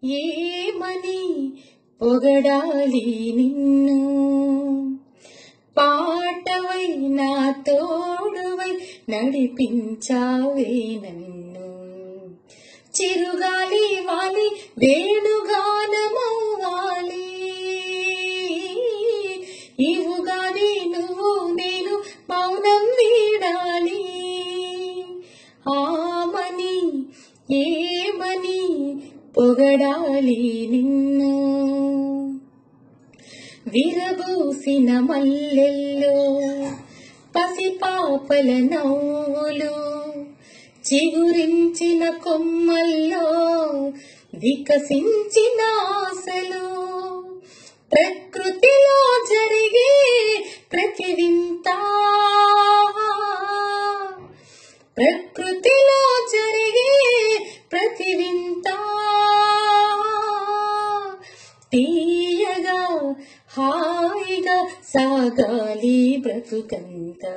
ఏమని పొగడాలి నిన్ను, పాటవై నా తోడువై నడిపించావే నన్ను. చిరుగాలి వాలి వేణుగానమవ్వాలి, ఈ ఉగాది నువ్వు నేను మౌనం వీడాలి. ఆమని ఏమని పొగడాలి నిన్ను, విరబూసిన మల్లెల్లో పసిపాపల నవ్వులు, చిగురించిన కొమ్మల్లో వికసించిన ఆశలు, ప్రకృతిలో జరిగే ప్రతి వింత, ప్రకృతిలో జరిగే ప్రతి వింత తీయగా హాయిగా సాగాలి బ్రతుకంతా.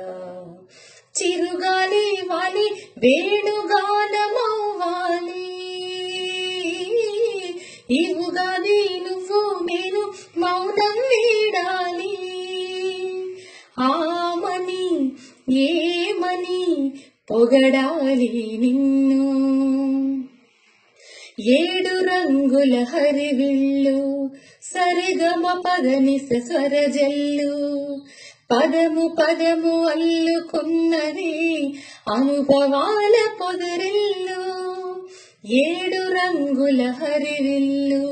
చిరుగాలి వాలి వేణుగానమవ్వాలి, ఈ ఉగాది నువ్వు నేను మౌనం వీడాలి. ఆమని ఏమని పొగడాలి నిన్ను, ఏడు రంగుల హరివిల్లు సరిగమ పదనిస స్వరజల్లు, పదము పదము అల్లుకున్నది అనుభవాల పొదరిల్లు. ఏడు రంగుల హరివిల్లు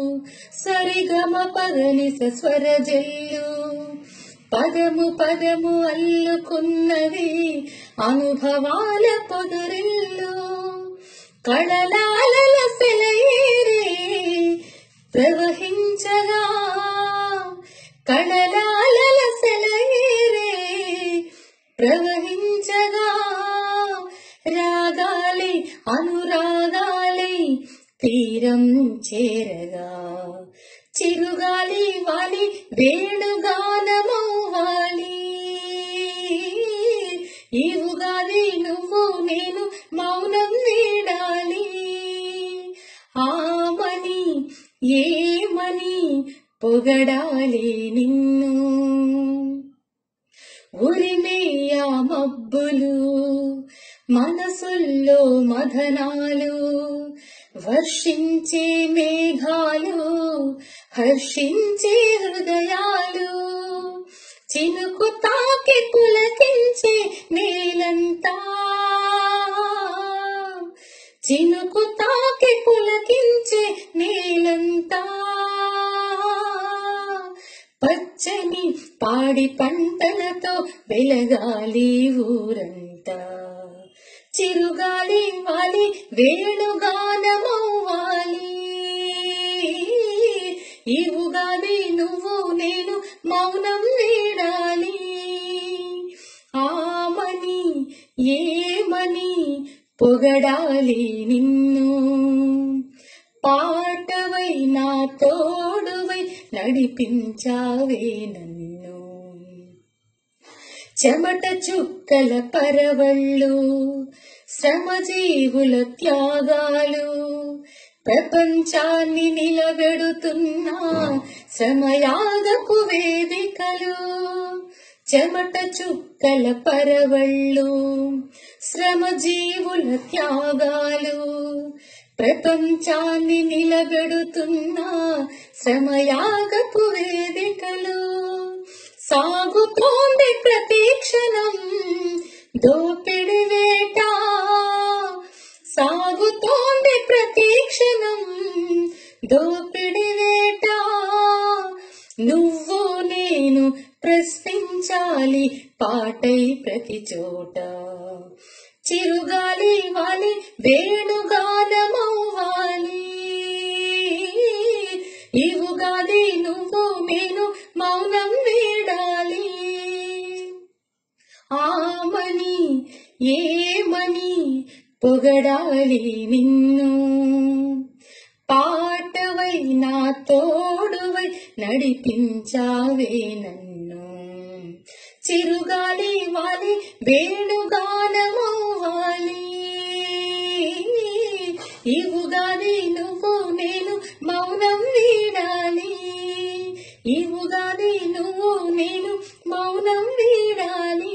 సరిగమ పదనిస స్వరజల్లు, పదము పదము అల్లుకున్నది అనుభవాల పొదరిల్లు. కళలాల సెలయేరే ప్రవహించగా, కళలాల సెలయేరే ప్రవహించగా, రాగాలి అనురాగాలై తీరం చేరగా, చిరుగాలి వాలి వేణుగానమవ్వాలి, ఈ ఉగాది నువ్వు నేను మౌనం వీడాలి. ఆమని ఏమని పొగడాలి నిన్ను, ఉరిమేయ మబ్బులు మనసుల్లో మదనాలు, వర్షించే మేఘాలు హర్షించే హృదయాలు, చినుకు తాకి పులకించే నేలంతా, చినుకు తాకి పులకించే నేలంతా, పచ్చని పాడి పంటలతో వెలగాలి ఊరంతా. చిరుగాలి వాలి వేణుగానమవ్వాలి, ఈ ఉగాది నువ్వు నేను మౌనం వీడాలి. ఆమని ఏమని పొగడాలి నిన్ను, పాటవై నా తోడువై నడిపించావే నన్ను. చెమట చుక్కల పరవళ్ళు శ్రమజీవుల త్యాగాలు, ప్రపంచాన్ని నిలబెడుతున్న శ్రమయాగపు వేదికలు. చెమట చుక్కల పరవళ్ళు శ్రమజీవుల త్యాగాలు, ప్రపంచాన్ని నిలబెడుతున్న శ్రమయాగపు వేదికలు. సాగుతోంది ప్రతి క్షణం దోపిడి వేట, సాగుతోంది ప్రతి క్షణం దోపిడి వేట, నువ్వు నేను ప్రశ్నించాలి పాటై ప్రతి చోట. చిరుగాలి వాలి వేణుగానమవ్వాలి, ఈ ఉగాది నువ్వు నేను మౌనం వీడాలి. ఆమని ఏమని పొగడాలి నిన్ను, పాటవై నా తోడువై నడిపించావే నన్ను. చిరుగాలి వాలి వేణుగానమవ్వాలి, ఈ ఉగాది నువ్వు నేను మౌనం నీవుగానే నువ్వు నేను మౌనం వీడాలి